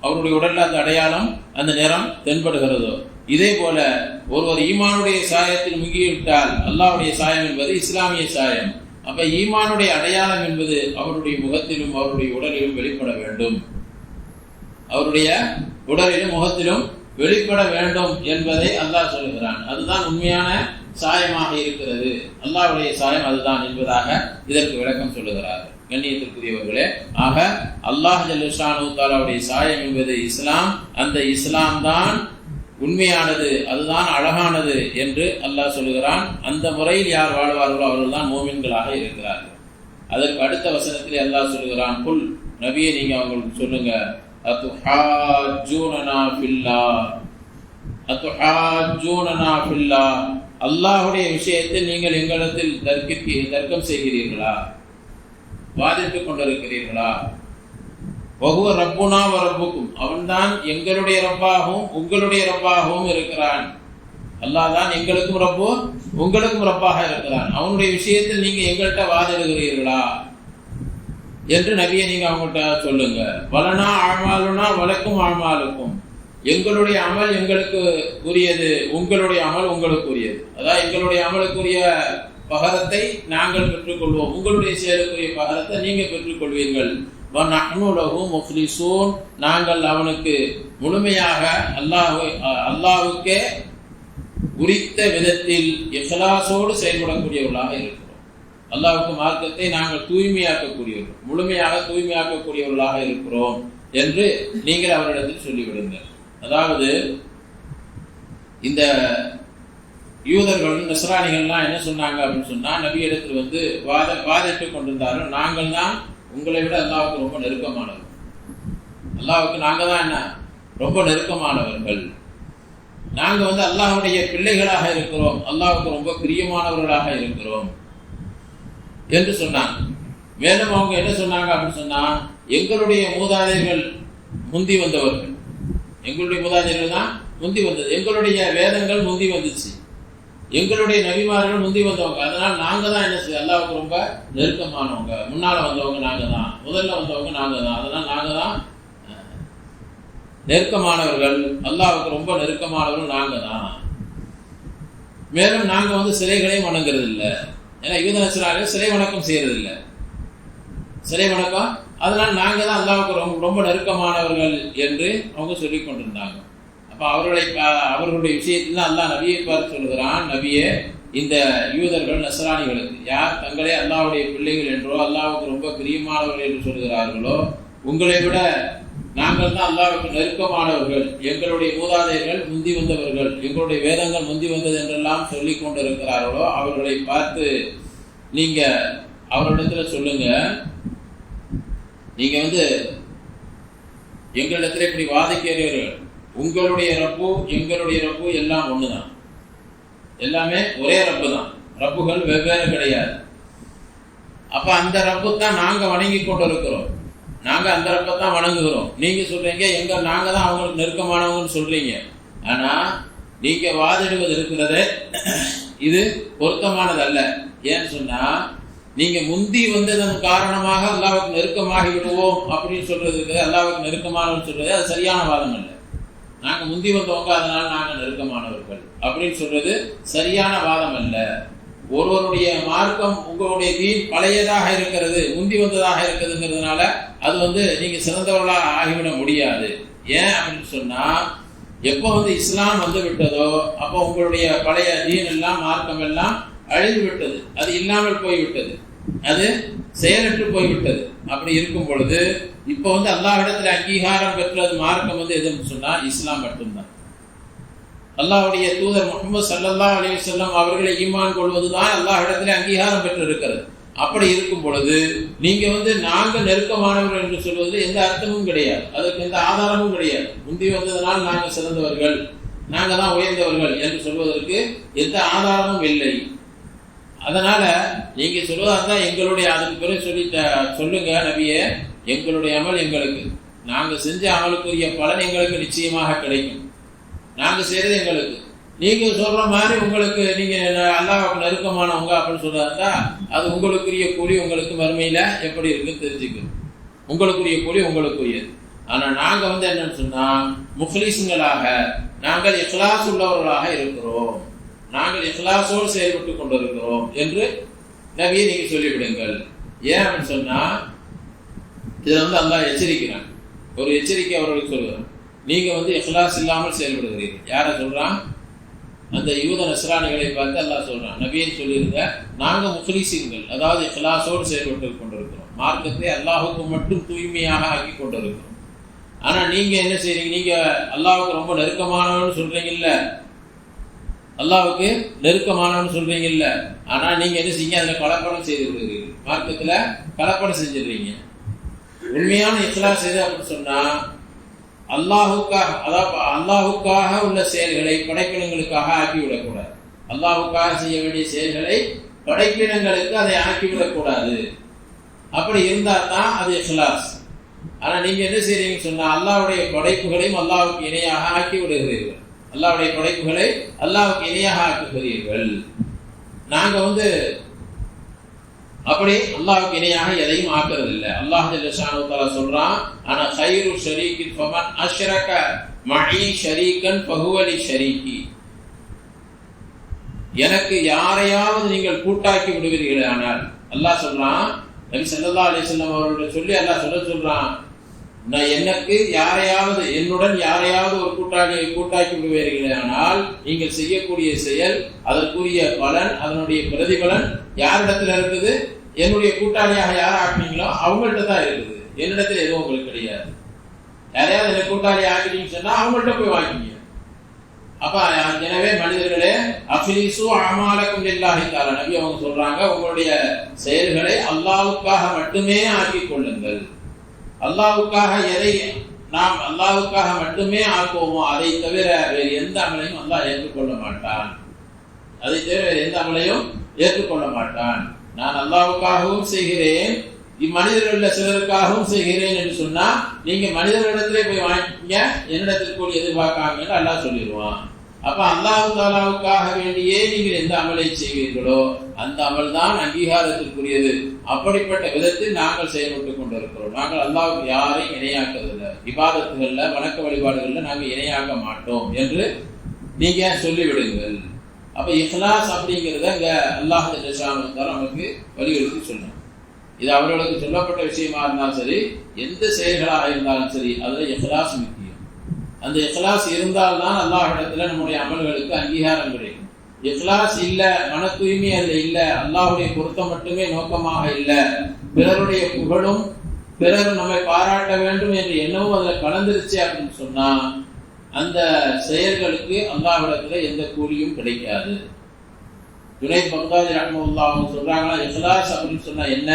அவருடைய உடல்ல அந்த அடையாளம் அந்த நிறம் தென்படுகிறதோ, இதே போல ஒருவர் ஈமானுடைய சாயத்தில் முக்கிவிட்டால் அல்லாஹ்வுடைய சாயம் என்பது இஸ்லாமிய சாயம். அப்ப ஈமானுடைய அடையாளம் என்பது அவருடைய முகத்திலும் அவருடைய உடலிலும் வெளிப்பட வேண்டும், அவருடைய உடலிலும் முகத்திலும் வெளிப்பட வேண்டும் என்பதை அல்லாஹ் சொல்லுகிறான். அதுதான் உண்மையான சாயமாக இருக்கிறது, அல்லாஹ்வுடைய சாயம் அதுதான் என்பதாக இதற்கு விளக்கம் சொல்லுகிறார். கண்ணியத்திற்குரியவர்களே, ஆக அல்லாஹ் ஜல்ல ஷானஹு தஆலாவுடைய சாயம் என்பது இஸ்லாம், அந்த இஸ்லாம் தான் உண்மையானது, அதுதான் அழகானது என்று அல்லாஹ் சொல்லுகிறான். அந்த முறையில் யார் வாழ்வார்களோ அவர்கள் தான் மோமின்களாக இருக்கிறார்கள். அதற்கு அடுத்த வசனத்திலே அல்லாஹ் சொல்லுகிறான், குல் நபியே நீங்க அவங்களுக்கு சொல்லுங்க, அத்துஹாஜூனனா ஃபில்லாஹ், அத்துஹாஜூனனா ஃபில்லாஹ், அல்லாஹ்வுடைய விஷயத்தில் நீங்கள் எங்களிடத்தில் தர்க்கம் செய்கிறீர்களா, வாதிட்டுக் கொண்டிருக்கிறீர்களா? வஹுவ ரப்புனா வ ரப்புக்கும், அவன்தான் எங்களுடைய ரப்பாகவும் உங்களுடைய ரப்பாகவும் இருக்கிறான். அல்லாஹ் தான் எங்களுக்கும் ரப்பு உங்களுக்கும் ரப்பாக இருக்கிறான். அவனுடைய விஷயத்தில் நீங்க எங்கள்கிட்ட வாதிடுகிறீர்களா என்று நபியை நீங்க அவங்கள்ட்ட சொல்லுங்க. வலனா ஆழ்மாலுனா வழக்கும் ஆழ்மாலுக்கும், எங்களுடைய அமல் எங்களுக்கு உரியது, உங்களுடைய அமல் உங்களுக்கு உரியது. அதாவது எங்களுடைய அமலுக்குரிய பகரத்தை நாங்கள் பெற்றுக்கொள்வோம், உங்களுடைய செயலுக்குரிய பகரத்தை நீங்க பெற்றுக்கொள்வீர்கள். நாங்கள் அவனுக்கு முழுமையாக அல்லாஹ்வுக்கே உரித்த விதத்தில் இஹ்லாஸோடு செயல்படக்கூடியவர்களாக இருக்கிறோம். அல்லாஹ்வுக்கு மார்க்கத்தை நாங்கள் தூய்மையாக்கக்கூடியவர்கள், முழுமையாக தூய்மையாக்கக்கூடியவர்களாக இருக்கிறோம் என்று நீங்கள் அவரிடத்தில் சொல்லிவிடுங்கள். அதாவது இந்த யூதர்கள் நஸ்ரானிகள்லாம் என்ன சொன்னாங்க அப்படின்னு சொன்னா, நபி இடத்தில் வந்து வாதிட்டு கொண்டிருந்தார்கள், நாங்கள் தான் உங்களை விட அல்லாஹ்வுக்கு ரொம்ப நெருக்கமானவர்கள், அல்லாஹ்வுக்கு நாங்க தான் என்ன ரொம்ப நெருக்கமானவர்கள், நாங்க வந்து அல்லாஹ்வுடைய பிள்ளைகளாக இருக்கிறோம், அல்லாஹ்வுக்கு ரொம்ப பிரியமானவர்களாக இருக்கிறோம் என்று சொன்னாங்க. மேலும் அவங்க என்ன சொன்னாங்க அப்படின்னு சொன்னா, எங்களுடைய மூதாதையர்கள் முந்தி வந்தவர்கள், எங்களுடைய மூதாதையர்கள் தான் முந்தி வந்தது, எங்களுடைய வேதங்கள் முந்தி வந்துச்சு, எங்களுடைய நபிமார்கள் முந்தி வந்தவங்க, அதனால நாங்க தான் என்ன செய்ய அல்லாஹ்வுக்கு ரொம்ப நெருக்கமானவங்க, முன்னால வந்தவங்க நாங்க தான், முதல்ல வந்தவங்க நாங்க தான், அதனால நாங்க தான் நெருக்கமானவர்கள், அல்லாஹ்வுக்கு ரொம்ப நெருக்கமானவர்கள் நாங்க தான். மேலும் நாங்க வந்து சிலைகளையும் வணங்குறது இல்லை, ஏன்னா யூத நஸ்ரானிகள் சிலை வணக்கம் செய்யறது இல்லை, சிலை வணக்கம், அதனால நாங்க தான் அல்லாஹ்வுக்கு ரொம்ப ரொம்ப நெருக்கமானவர்கள் என்று அவங்க சொல்லிக் கொண்டிருந்தாங்க. அப்ப அவர்களுடைய விஷயத்தில் அல்லாஹ் நபியை பார்த்து சொல்கிறான், நபியே, இந்த யூதர்கள் நஸ்ரானிகளுக்கு யார் தங்களே அல்லாஹ்வுடைய பிள்ளைகள் என்றோ அல்லாஹ்வுக்கு ரொம்ப பிரியமானவர்கள் என்று சொல்கிறார்களோ, உங்களை விட நாங்கள் தான் அல்லாஹ்வுக்கு நெருக்கமானவர்கள், எங்களுடைய மூதாதையர்கள் முந்தி வந்தவர்கள், எங்களுடைய வேதங்கள் முந்தி வந்தது என்றெல்லாம் சொல்லிக் கொண்டிருக்கிறார்களோ அவர்களை பார்த்து நீங்க அவரிடத்துல சொல்லுங்க, நீங்க வந்து எங்களிடத்துல இப்படி வாதிக்கிறீர்கள், உங்களுடைய ரப்பு எங்களுடைய ரப்பு எல்லாம் ஒண்ணுதான், எல்லாமே ஒரே ரப்பு தான், ரப்புகள் வெவ்வேறு கிடையாது. அப்ப அந்த ரப்பு தான் நாங்க வணங்கி கொண்டு இருக்கிறோம், நாங்க அந்த ரப்பை தான் வணங்குகிறோம். நீங்க சொல்றீங்க நாங்க தான் அவங்களுக்கு நெருக்கமானவங்கன்னு சொல்றீங்க, ஆனா நீங்க வாதிடுவது இருக்கிறது இது பொருத்தமானது அல்ல. ஏன்னு சொன்னா, நீங்க முந்தி வந்ததன் காரணமாக அல்லாஹ்வுக்கு நெருக்கமாகி விடுவோம் அப்படின்னு சொல்றது இருக்குது, அல்லாஹ்வுக்கு நெருக்கமானவன் சொல்றது அது சரியான வாதம் அல்ல. நாங்க முந்தி வந்தவங்க அதனால நாங்க நெருக்கமானவர்கள் அப்படின்னு சொல்றது சரியான வாதம் அல்ல. ஒருவருடைய மார்க்கம் உங்களுடைய தீன் பழையதாக இருக்கிறது, முந்தி வந்ததாக இருக்கிறதுங்கிறதுனால அது வந்து நீங்க சிறந்தவர்களாக ஆகிவிட முடியாது. ஏன் அப்படின்னு சொன்னா, எப்போ வந்து இஸ்லாம் வந்து விட்டதோ அப்போ உங்களுடைய பழைய தீன் எல்லாம் மார்க்கம் எல்லாம் அழிந்து விட்டது, அது இல்லாமல் போய்விட்டது, அது செயலற்று போய்விட்டது. அப்படி இருக்கும் பொழுது இப்போ வந்து அல்லாஹ்விடத்தில் அங்கீகாரம் பெற்றது மார்க்கம் வந்து எதுன்னு சொன்னா இஸ்லாம் மட்டும்தான். அல்லாஹ்வுடைய தூதர் முஹம்மது ஸல்லல்லாஹு அலைஹி வஸல்லம் அவர்களை ஈமான் கொள்வதுதான் அல்லாஹ்விடத்தில் அங்கீகாரம் பெற்று இருக்கிறது. அப்படி இருக்கும் பொழுது நீங்க வந்து நாங்க நெருக்கமானவர்கள் என்று சொல்வதில் எந்த அர்த்தமும் கிடையாது, அதற்கு எந்த ஆதாரமும் கிடையாது. முந்தி வந்ததனால் நாங்க சிறந்தவர்கள், நாங்க தான் உயர்ந்தவர்கள் என்று சொல்வதற்கு எந்த ஆதாரமும் இல்லை. அதனால நீங்க சொல்வதான் எங்களுடைய, அதுக்கு பிறகு சொல்லுங்க நபியே, எங்களுடைய அமல் எங்களுக்கு, நாங்க செஞ்ச அமலுக்குரிய பலன் எங்களுக்கு நிச்சயமாக கிடைக்கும், நாங்க செய்யறது எங்களுக்கு, நீங்க சொல்ற மாதிரி உங்களுக்கு நீங்க அல்லாஹ்வுக்கு நெருக்கமானவங்க அப்படின்னு சொல்றாருந்தா அது உங்களுக்குரிய கூலி உங்களுக்கு மறுமையில எப்படி இருக்குன்னு தெரிஞ்சுக்கணும், உங்களுக்குரிய கூலி உங்களுக்குரியது. ஆனா நாங்க வந்து என்னன்னு சொன்னா முஃப்லிஸ்ங்களாக, நாங்கள் இஹ்லாஸ் உள்ளவர்களாக இருக்கிறோம், நாங்கள் இஹ்லாஸோடு செயல்பட்டு கொண்டிருக்கிறோம் என்று நபியை நீங்க சொல்லிவிடுங்கள். ஏன் அப்படின்னு சொன்னா, இதை வந்து அல்லாஹ் எச்சரிக்கிறான், ஒரு எச்சரிக்கை அவர்களுக்கு சொல்லுறான், நீங்க வந்து இஹ்லாஸ் இல்லாமல் செயல்படுகிறீர்கள். யாரை சொல்றான்? அந்த யூத நஸ்ரானிகளை பார்த்து அல்லாஹ் சொல்றான், நபியை சொல்லியிருங்க, நாங்க முஃப்லிஸீன்கள், அதாவது இஹ்லாஸோடு செயல்பட்டு கொண்டிருக்கிறோம், மார்க்கத்தை அல்லாஹுக்கு மட்டும் தூய்மையாக ஆக்கி கொண்டிருக்கிறோம். ஆனா நீங்க என்ன செய்றீங்க, நீங்க அல்லாஹ்வுக்கு ரொம்ப நெருக்கமானவன்னு சொல்றீங்கல்ல, அல்லாஹ்வுக்கு நெருக்கமானவன்னு சொல்றீங்கல்ல, ஆனா நீங்க என்ன செய்யுங்க, அதுல கலப்படம் செய்து விடுறீங்க, மார்க்கத்துல கலப்படம் செஞ்சிடுறீங்க. உண்மையான இஹ்லாஸ் எது அப்படின்னு சொன்னா, அல்லாஹுக்காக, அதாவது அல்லாஹுக்காக உள்ள செயல்களை படைப்பினங்களுக்காக ஆக்கிவிடக்கூடாது, அல்லாஹுக்காக செய்ய வேண்டிய செயல்களை படைப்பினங்களுக்கு அதை ஆக்கிவிடக்கூடாது. அப்படி இருந்தா தான் அது இஹ்லாஸ். ஆனா நீங்க என்ன செய்றீங்கன்னு சொன்னா, அல்லாஹ்வுடைய படைப்புகளையும் அல்லாஹ்வுக்கு இணையாக ஆக்கி விடுகிறீர்கள். அல்லாஹ்வுடைய படைப்புகளை அல்லாஹ்வுக்கு இணையாக ஆக்குகிறீர்கள். நாங்க அப்படி அல்லாஹ்வுக்கு இணையாக எதையும் ஆக்குறது இல்லை. அல்லாஹ் ஜல்ல ஷானஹு தஆலா சொல்றான், அன கைரு ஷரீகின் ஃபமன் அஷ்ரக மஇ ஷரீகன் ஃபஹுவ லி ஷரீகி. எனக்கு யாரையாவது நீங்கள் கூட்டாக்கி விடுவீர்களே ஆனால், அல்லாஹ் சொல்றான், நபி ஸல்லல்லாஹு அலைஹி வஸல்லம் அவர்கள் சொல்லி அல்லாஹ் சொல்றான், நான் எனக்கு யாரையாவது என்னுடன் யாரையாவது ஒரு கூட்டாக்கி விடுவீர்களே ஆனால் நீங்கள் செய்யக்கூடிய செயல் அதற்குரிய பலன் அதனுடைய பிரதிபலன் யாரிடத்துல இருக்குது? என்னுடைய கூட்டாளியாக யார் ஆக்குனீங்களோ அவங்கள்ட்ட தான் இருக்குது. என்னிடத்துல எதுவும் உங்களுக்கு கிடையாது. யாரையாவது என்ன கூட்டாளி ஆக்கிட்டீங்கன்னு சொன்னா அவங்கள்ட்ட போய் வாங்கிங்க. அப்ப எனவே மனிதர்களே, அஃபிலிசு அமாலக்கும் லில்லாஹி தஆலா, நபி அவங்க சொல்றாங்க, உங்களுடைய செயல்களை அல்லாஹ்வுக்காக மட்டுமே ஆக்கிக் கொள்ளுங்கள். அல்லாஹ்வுக்காக எதை நாம் அல்லாஹ்வுக்காக மட்டுமே ஆக்குவோமோ அதை தவிர வேறு எந்த அமலையும் அல்லாஹ் ஏற்றுக்கொள்ள மாட்டான். அதை தவிர வேறு எந்த அமலையும் ஏற்றுக்கொள்ள மாட்டான். நான் அல்லாஹ்வுக்காகவும் செய்கிறேன், இம்மனிதர்கள் சிலருக்காகவும் செய்கிறேன் என்று சொன்னா நீங்க மனிதர்களிடத்திலே போய் வாங்கிங்க, என்னிடத்திற்குள் எதிர்பார்க்காங்கன்னு அல்லாஹ் சொல்லிடுவான். அப்ப அல்லாஹ் தஆலாவுக்காக வேண்டியே நீங்கள் எந்த அமலை செய்வீர்களோ அந்த அமல் தான் அங்கீகாரத்திற்குரியது. அப்படிப்பட்ட விதத்தில் நாங்கள் செயல்பட்டுக் கொண்டிருக்கிறோம். நாங்கள் அல்லாஹ்வுக்கு யாரையும் இணையாக்குறதில்லை. இபாதத்துகள்ல வணக்க வழிபாடுகள்ல நாங்கள் இணையாக்க மாட்டோம் என்று நீங்க சொல்லிவிடுங்கள். அப்ப இஹ்லாஸ் அப்படிங்கிறத இங்க அல்லாஹ் ஜல்ல ஷானஹு தஆலா நமக்கு வலியுறுத்தி சொன்னார். இது அவர்களுக்கு சொல்லப்பட்ட விஷயமா இருந்தாலும் சரி, எந்த செயல்களாக இருந்தாலும் சரி, அதுல இஹ்லாஸ் முக்கியம். அந்த இஹ்லாஸ் இருந்தால்தான் அல்லாஹ்விடத்துல நம்முடைய அமல்களுக்கு அங்கீகாரம் கிடைக்கும். இஹ்லாஸ் இல்ல, மன தூய்மை அதுல இல்ல, அல்லாஹ்வுடைய பொருத்தம் மட்டுமே நோக்கமாக இல்ல, பிறருடைய புகழும் பிறர் நம்மை பாராட்ட வேண்டும் என்ற எண்ணமும் அதுல கலந்துருச்சு அப்படின்னு சொன்னா அந்த செயல்களுக்கு அல்லாஹ்விடத்துல எந்த கூலியும் கிடைக்காது. ஜுனைத் பக்தாதி ரஹ்மத்துல்லாஹி அலைஹி சொல்றாங்களா, இஹ்லாஸ் அப்படின்னு சொன்னா என்ன?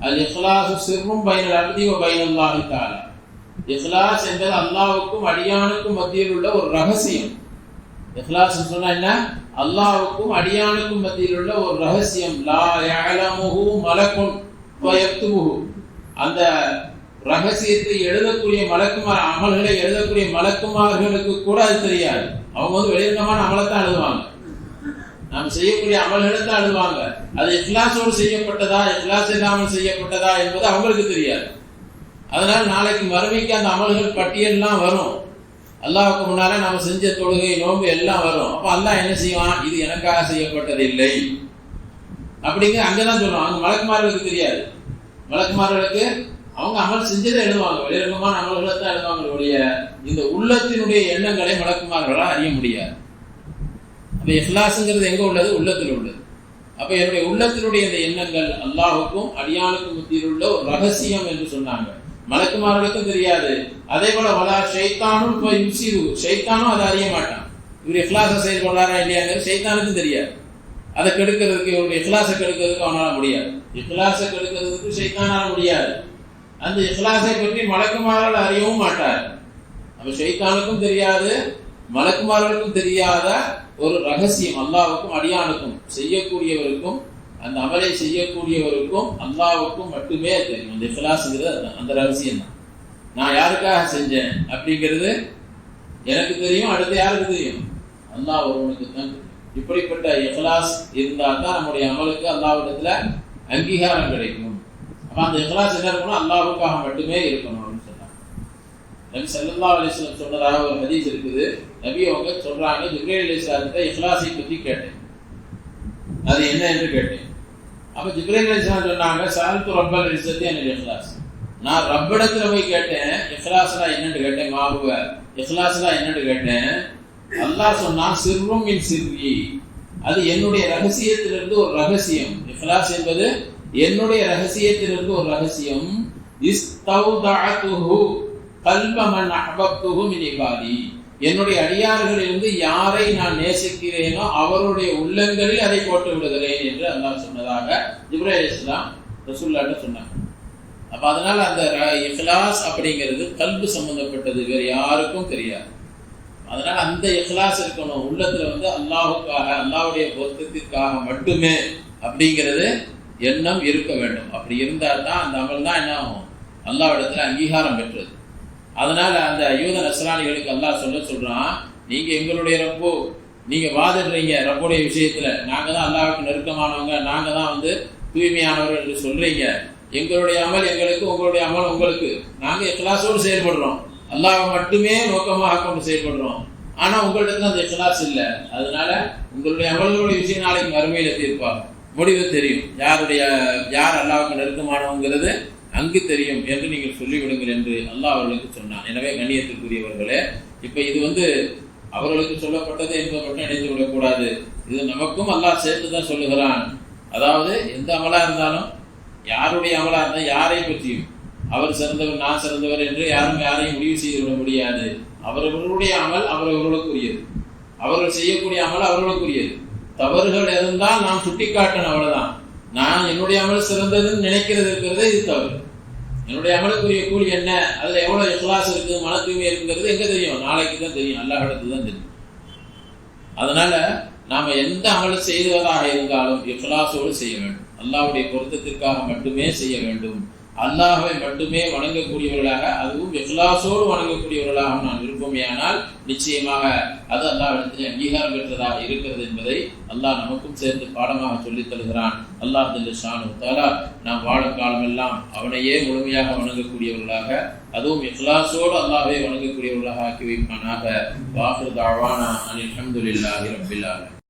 அல் இஹ்லாஸு சிர்ரும் பைனல் அப்தி வ பைனல்லாஹி தஆலா. இஹ்லாஸ் என்பது அல்லாஹ்வுக்கும் அடியானுக்கும் மத்தியில் உள்ள ஒரு ரகசியம். இஹ்லாஸ் சொன்னா என்ன? அல்லாஹ்வுக்கும் அடியானுக்கும் மத்தியில் உள்ள ஒரு ரகசியம். லா யஅலமுஹு மலக்குன் ஃபயக்துபுஹு. அந்த ரகசியத்தை எழுதக்கூடிய மலக்குமார், அமல்களை எழுதக்கூடிய மலக்குமார்களுக்கு கூட அது தெரியாது. அவங்க வெளிரங்கமான அமலத்தான் எழுதுவாங்க, நாம் செய்யக்கூடிய அமல்களை தான் எழுதுவாங்க. அது இஹ்லாஸோடு செய்யப்பட்டதா இஹ்லாஸ் இல்லாமல் செய்யப்பட்டதா என்பது அவங்களுக்கு தெரியாது. அதனால நாளைக்கு மறுமைக்கு அந்த அமல்கள் பட்டியல்லாம் வரும். அல்லாஹ்வுக்கு முன்னால நாம செஞ்ச தொழுகை நோன்பு எல்லாம் வரும். அப்ப அல்லாஹ் என்ன செய்வான்? இது எனக்காக செய்யப்பட்டது இல்லை அப்படிங்கிற அங்கதான் சொல்லுவான். அங்க மலக்குமார்களுக்கு தெரியாது. மலக்குமார்களுக்கு அவங்க அமல் செஞ்சதை எழுதுவாங்க, வெளிரங்கமான அமல்களை தான் எழுதுவாங்க. இந்த உள்ளத்தினுடைய எண்ணங்களை மலக்குமார்களால் அறிய முடியாது. அப்ப இஹ்லாஸ்ங்கிறது எங்க உள்ளது? உள்ளத்தில் உள்ளது. அப்ப என்னுடைய உள்ளத்தினுடைய இந்த எண்ணங்கள் அல்லாஹ்வுக்கும் அடியானுக்கும் மத்தியில் உள்ள ஒரு ரகசியம் என்று சொன்னாங்க. மலக்குமார்களுக்கும் தெரியாது. அதே போல வலா ஷைத்தானும் யுஸிரு, ஷைத்தானும் அதை அறிய மாட்டான். இவர் இஹ்லாஸை செயல்படுறாரா இல்லையாங்கிறது ஷைத்தானுக்கும் தெரியாது. அதை கெடுக்கிறதுக்கு, இவருடைய இஹ்லாஸை கெடுக்கிறதுக்கு அவனால முடியாது. இஹ்லாஸை கெடுக்கிறதுக்கு ஷைத்தானால முடியாது. அந்த இஹ்லாஸை பற்றி மலக்குமார்கள் அறியவும் மாட்டார். அப்ப ஷைத்தானுக்கும் தெரியாது, மலக்குமார்களுக்கும் தெரியாத ஒரு ரகசியம் அல்லாஹ்வுக்கும் அடியானுக்கும், செய்யக்கூடியவருக்கும் அந்த அமலை செய்யக்கூடியவருக்கும் அல்லாஹ்வுக்கும் மட்டுமே தெரியும். அந்த இஹ்லாஸ்ங்கிறது அந்த ரகசியம் தான். நான் யாருக்காக செஞ்சேன் அப்படிங்கிறது எனக்கு தெரியும், அடுத்து யாருக்கு தெரியும்? அல்லாஹ் ஒருவனுக்கு தான் தெரியும். இப்படிப்பட்ட இஹ்லாஸ் இருந்தால் தான் நம்முடைய அமலுக்கு அல்லாஹ்விடத்துல அங்கீகாரம் கிடைக்கும். அப்ப அந்த இஹ்லாஸ் என்ன இருக்கணும்? அல்லாஹ்வுக்காக மட்டுமே இருக்கணும் அப்படின்னு சொன்னாங்க. நபி ஸல்லல்லாஹு அலைஹி வஸல்லம் சொன்னதாக ஒரு ஹதீஸ் இருக்குது. நபி அவங்க சொல்றாங்க, ஜிப்ரீல் அலைஹிஸ்ஸலாத்தை இஹ்லாஸை பற்றி கேட்டேன், அது என்ன என்று கேட்டேன். அப்ப ஜிப்ரீல் அலைஹிஸ்ஸலாம் சொன்னாங்க, ஸஅல்து ரப்பல் இஸ்ஸத்தி அனில் இஹ்லாஸ். நான் ரப்பிடத்துல போய் கேட்டேன், இஹ்லாஸ்னா என்னன்னு கேட்டேன். மாஹுவ இஹ்லாஸ்னா என்னன்னு கேட்டேன். அல்லாஹ் சொன்னான், சிர்ரும் மின் சிர்ரி, அது என்னுடைய ரகசியத்திலிருந்து ஒரு ரகசியம். இஹ்லாஸ் என்பது என்னுடைய ரகசியத்திலிருந்து ஒரு ரகசியம். இஸ்தௌதஅதுஹு கல்ப மன் அஹ்பப்துஹு மின் இபாதி, என்னுடைய அடியார்களிலிருந்து யாரை நான் நேசிக்கிறேனோ அவருடைய உள்ளங்களில் அதை போட்டு விடுகிறேன் என்று அல்லாஹ் சொன்னதாக ஜிப்ரீல் அலைஹிஸ்ஸலாம் ரசூலுல்லாஹ்ட்ட சொன்னாங்க. அப்ப அதனால அந்த இஹ்லாஸ் அப்படிங்கிறது கல்பு சம்பந்தப்பட்டது, வேற யாருக்கும் தெரியாது. அதனால அந்த இஹ்லாஸ் இருக்கணும் உள்ளத்துல. அல்லாஹ்வுக்காக, அல்லாஹ்வுடைய பொருத்தத்திற்காக மட்டுமே அப்படிங்கிறது எண்ணம் இருக்க வேண்டும். அப்படி இருந்தால் தான் அந்த அமல் தான் என்ன ஆகும்? அல்லாஹ்விடத்துல அங்கீகாரம் பெற்றது. அதனால அந்த யூத நஸ்ரானிகளுக்கு அல்லாஹ் சொல்றான், நீங்க எங்களுடைய ரப்பு, நீங்க வாதிடுறீங்க ரப்புடைய விஷயத்துல, நாங்க தான் அல்லாஹ்வுக்கு நெருக்கமானவங்க, நாங்க தான் தூய்மையானவர்கள் என்று சொல்றீங்க. எங்களுடைய அமல் எங்களுக்கு, உங்களுடைய அமல் உங்களுக்கு. நாங்க இக்லாஸோடு செயல்படுறோம், அல்லாஹ்வை மட்டுமே நோக்கமாக கொண்டு செயல்படுறோம். ஆனா உங்கள்கிட்ட அந்த இக்லாஸ் இல்லை. அதனால உங்களுடைய அமல்களுடைய விஷயம் நாளைக்கு மறுமையில தீர்ப்பாங்க, முடிவு தெரியும். யார் அல்லாஹ்வுக்கு நெருக்கமானவங்கிறது அங்கு தெரியும் என்று நீங்கள் சொல்லிவிடுங்கள் என்று அல்லாஹ் அவர்களுக்கு சொன்னான். எனவே கண்ணியத்திற்குரியவர்களே, இப்ப இது அவர்களுக்கு சொல்லப்பட்டது என்பதை மட்டும் நினைத்து விடக்கூடாது. இது நமக்கும் அல்லாஹ் சேர்த்து தான் சொல்லுகிறான். அதாவது எந்த அமலா இருந்தாலும், யாருடைய அமலா இருந்தால் யாரை பற்றியும் அவர் சிறந்தவர் நான் சிறந்தவர் என்று யாரையும் முடிவு செய்து விட முடியாது. அவர்களுடைய அமல் அவர்களுக்குரியது, அவர்கள் செய்யக்கூடிய அமல் அவர்களுக்குரியது. தவறுகள் இருந்தால் நாம் சுட்டிக்காட்டணும், அவ்வளவுதான். நான் என்னுடைய அமல் சிறந்ததுன்னு நினைக்கிறது இருக்கிறது இது தவறு. என்னுடைய அமலுக்குரிய கூலி என்ன, அதுல எவ்வளவு இக்லாஸ் இருக்கு, மன தூய்மை இருக்குங்கிறது எங்க தெரியும்? நாளைக்கு தான் தெரியும், அல்லாஹ்விடத்துல தான் தெரியும். அதனால நாம எந்த அமல் செய்வதாக இருந்தாலும் இக்லாஸோடு செய்ய வேண்டும், அல்லாஹ்வுடைய பொருத்தத்திற்காக மட்டுமே செய்ய வேண்டும். அல்லாஹ்வை மட்டுமே வணங்கக்கூடியவர்களாக, அதுவும் இக்லாஸோடு வணங்கக்கூடியவர்களாக நான் விருப்பமேயானால் நிச்சயமாக அது அல்லாஹ்விடத்தில் அங்கீகாரம் பெற்றதாக இருக்கிறது என்பதை அல்லாஹ் நமக்கும் சேர்ந்து பாடமாக சொல்லித் தருகிறான். அல்லாஹ் ஜல்ல ஷானஹு தஆலா நாம் வாழும் காலமெல்லாம் அவனையே முழுமையாக வணங்கக்கூடியவர்களாக, அதுவும் இக்லாஸோடு அல்லாஹ்வை வணங்கக்கூடியவர்களாக ஆக்கி வைப்பானாக. வாஹிரு தஅவானா அனில் ஹம்துலில்லாஹி ரப்பில் ஆலமீன்.